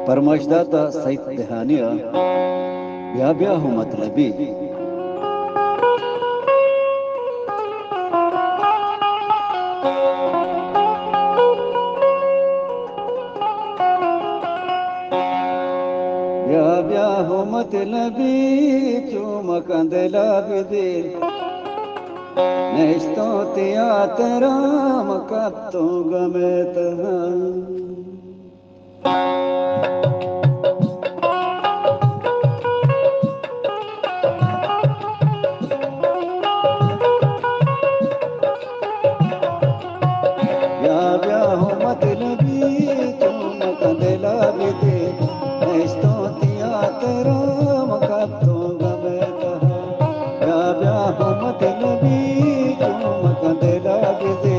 परमाशदाता सईद दहानिया या ब्या हो मतलबी या ब्या हो मतलबी चूम कंदला बिदे नेस्तो तिया तेरा मकत्तो गमेत या ब्या हो मतलबी चूम कंदला बिदे नेस्तो तिया तेरा मकत्तो गमेत या ब्या हो मतलबी चूम कंदला बिदे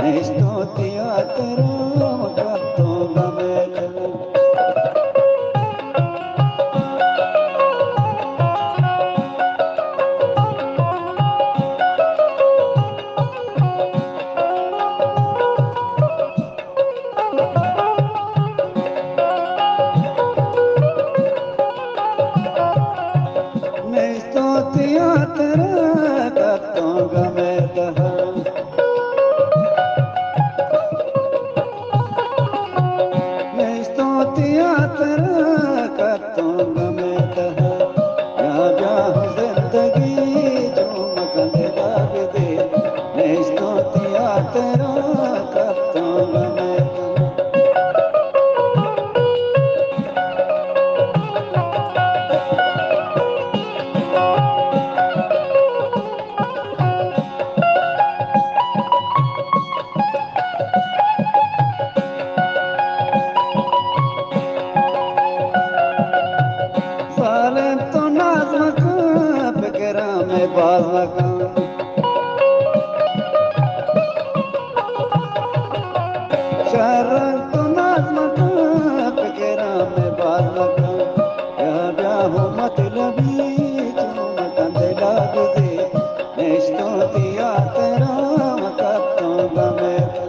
नेस्तो तिया तेरा मकत्तो गमेत नेस्तो तिया तेरा कत्तो गमेत नेस्तो तिया तेरा कत्तो गमेत या ब्या हो जिंदगी चूम कंदला बिदे नेस्तो तिया तेरा कत्तो गमेत ज़ालिम तो नाज़ मकां फिक्रा में बाज़ मकां शर्रंग तो नाज़ मकां फिक्रा में बाज़ मकां या ब्या हो मतलबी चूम कंदला बिदे नेस्तो तिया तेरा मकत्तो गमेत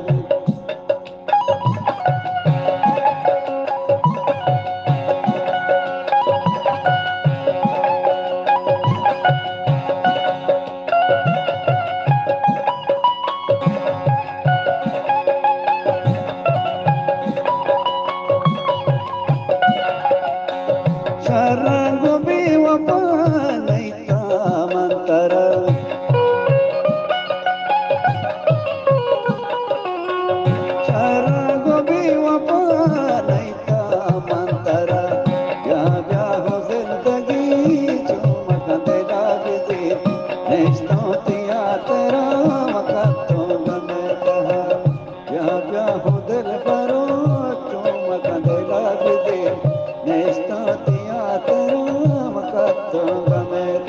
शर्रंग भी वफा नहीं था मंतर शर्रंग भी वफा नहीं था मंतर या ब्या हो जिंदगी चूम कंदला बिदे नेस्तो तिया तेरा मकत्तो गमेत या ब्या हो दिल भरो चूम कंदला बिदे नेस्तो तिया तेरा मकत्तो गमेत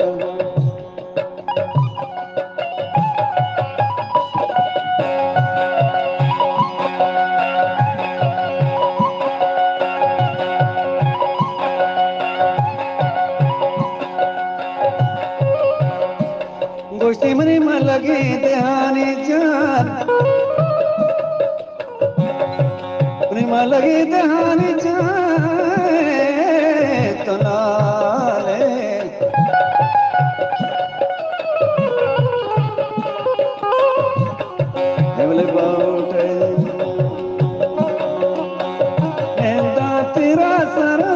गोश्ती मनी में लगी दहानी जान अपनी में लगी दहानी जान तो नाले हेवले बाउटे एंदा तेरा सरा